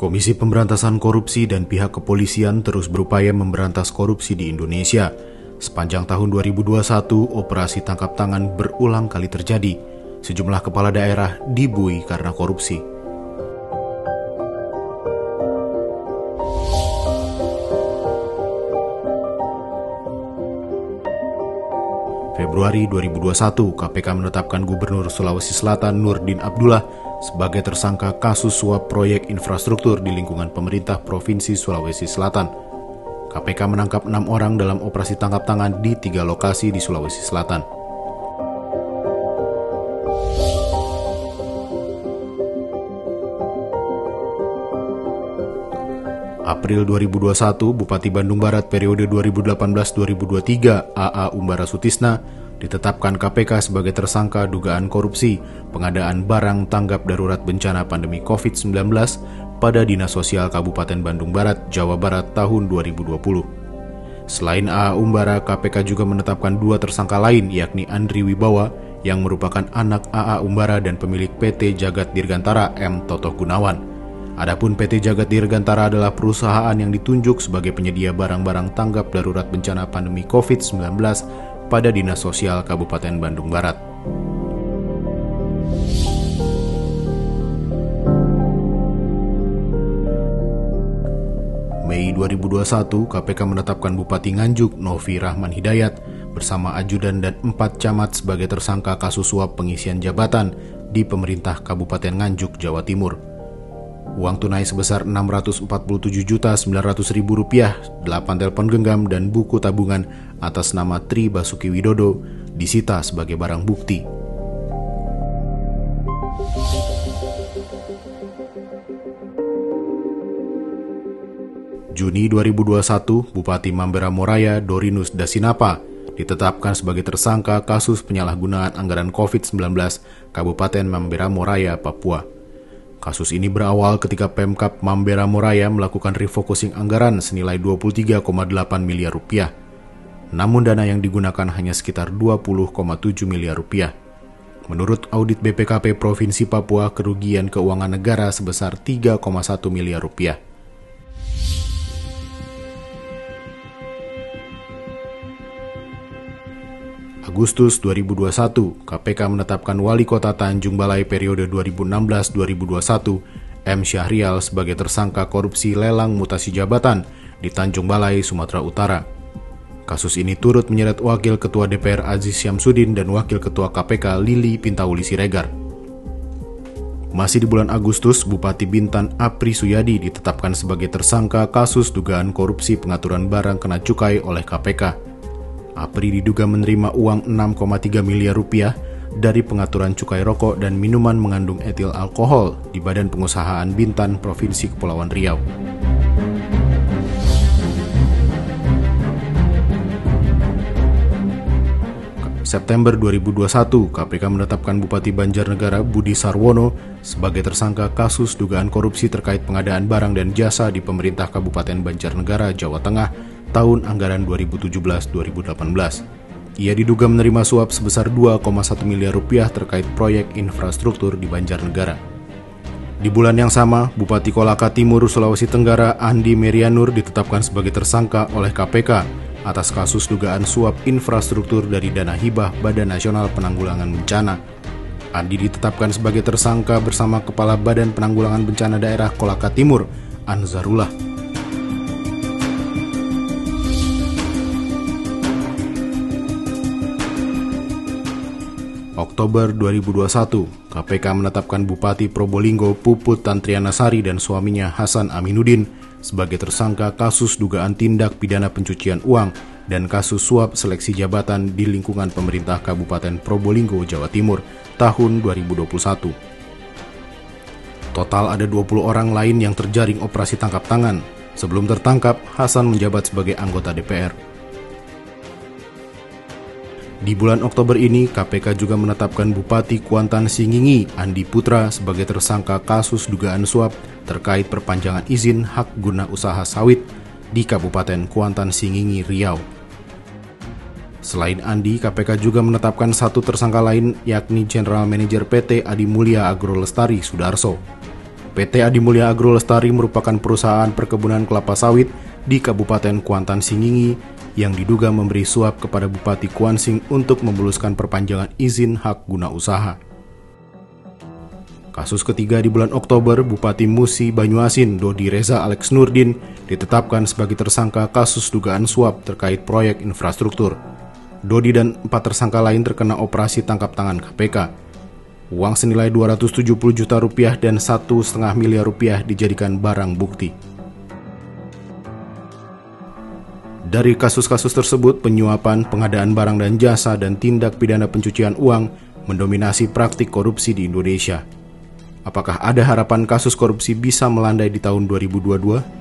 Komisi Pemberantasan Korupsi dan pihak kepolisian terus berupaya memberantas korupsi di Indonesia. Sepanjang tahun 2021, operasi tangkap tangan berulang kali terjadi. Sejumlah kepala daerah dibui karena korupsi. Februari 2021, KPK menetapkan Gubernur Sulawesi Selatan Nurdin Abdullah sebagai tersangka kasus suap proyek infrastruktur di lingkungan pemerintah Provinsi Sulawesi Selatan. KPK menangkap 6 orang dalam operasi tangkap tangan di 3 lokasi di Sulawesi Selatan. April 2021, Bupati Bandung Barat periode 2018-2023 AA Umbara Sutisna ditetapkan KPK sebagai tersangka dugaan korupsi pengadaan barang tanggap darurat bencana pandemi COVID-19 pada Dinas Sosial Kabupaten Bandung Barat, Jawa Barat tahun 2020. Selain AA Umbara, KPK juga menetapkan 2 tersangka lain yakni Andri Wibawa yang merupakan anak AA Umbara dan pemilik PT Jagat Dirgantara M. Toto Gunawan. Adapun PT Jagat Dirgantara adalah perusahaan yang ditunjuk sebagai penyedia barang-barang tanggap darurat bencana pandemi COVID-19 pada Dinas Sosial Kabupaten Bandung Barat. Mei 2021, KPK menetapkan Bupati Nganjuk Novi Rahman Hidayat bersama ajudan dan 4 camat sebagai tersangka kasus suap pengisian jabatan di pemerintah Kabupaten Nganjuk, Jawa Timur. Uang tunai sebesar Rp647.900.000, 8 telepon genggam dan buku tabungan atas nama Tri Basuki Widodo disita sebagai barang bukti. Juni 2021, Bupati Mambera Moraya Dorinus Dasinapa ditetapkan sebagai tersangka kasus penyalahgunaan anggaran COVID-19 Kabupaten Mambera Moraya, Papua. Kasus ini berawal ketika Pemkab Mambera Moraya melakukan refocusing anggaran senilai Rp23,8 miliar. Namun dana yang digunakan hanya sekitar Rp20,7 miliar. Menurut audit BPKP Provinsi Papua, kerugian keuangan negara sebesar Rp3,1 miliar. Agustus 2021, KPK menetapkan Wali Kota Tanjung Balai periode 2016-2021, M. Syahrial sebagai tersangka korupsi lelang mutasi jabatan di Tanjung Balai, Sumatera Utara. Kasus ini turut menyeret Wakil Ketua DPR Aziz Syamsuddin dan Wakil Ketua KPK Lili Pintauli Siregar. Masih di bulan Agustus, Bupati Bintan Apri Suyadi ditetapkan sebagai tersangka kasus dugaan korupsi pengaturan barang kena cukai oleh KPK. Apri diduga menerima uang Rp6,3 miliar dari pengaturan cukai rokok dan minuman mengandung etil alkohol di Badan Pengusahaan Bintan, Provinsi Kepulauan Riau. September 2021, KPK menetapkan Bupati Banjarnegara Budi Sarwono sebagai tersangka kasus dugaan korupsi terkait pengadaan barang dan jasa di pemerintah Kabupaten Banjarnegara, Jawa Tengah, tahun anggaran 2017-2018. Ia diduga menerima suap sebesar Rp2,1 miliar terkait proyek infrastruktur di Banjarnegara. Di bulan yang sama, Bupati Kolaka Timur, Sulawesi Tenggara, Andi Merianur ditetapkan sebagai tersangka oleh KPK atas kasus dugaan suap infrastruktur dari dana hibah Badan Nasional Penanggulangan Bencana. Andi ditetapkan sebagai tersangka bersama Kepala Badan Penanggulangan Bencana Daerah Kolaka Timur, Anzarullah. Oktober 2021, KPK menetapkan Bupati Probolinggo Puput Tantrianasari dan suaminya Hasan Aminuddin sebagai tersangka kasus dugaan tindak pidana pencucian uang dan kasus suap seleksi jabatan di lingkungan pemerintah Kabupaten Probolinggo, Jawa Timur, tahun 2021. Total ada 20 orang lain yang terjaring operasi tangkap tangan. Sebelum tertangkap, Hasan menjabat sebagai anggota DPR. Di bulan Oktober ini, KPK juga menetapkan Bupati Kuantan Singingi, Andi Putra, sebagai tersangka kasus dugaan suap terkait perpanjangan izin hak guna usaha sawit di Kabupaten Kuantan Singingi, Riau. Selain Andi, KPK juga menetapkan 1 tersangka lain yakni General Manager PT Adi Mulya Agro Lestari Sudarso. PT Adimulya Agro Lestari merupakan perusahaan perkebunan kelapa sawit di Kabupaten Kuantan Singingi yang diduga memberi suap kepada Bupati Kuansing untuk memuluskan perpanjangan izin hak guna usaha. Kasus ketiga di bulan Oktober, Bupati Musi Banyuasin Dodi Reza Alex Nurdin ditetapkan sebagai tersangka kasus dugaan suap terkait proyek infrastruktur. Dodi dan 4 tersangka lain terkena operasi tangkap tangan KPK. Uang senilai 270 juta rupiah dan 1,5 miliar rupiah dijadikan barang bukti. Dari kasus-kasus tersebut, penyuapan, pengadaan barang dan jasa, dan tindak pidana pencucian uang mendominasi praktik korupsi di Indonesia. Apakah ada harapan kasus korupsi bisa melandai di tahun 2022?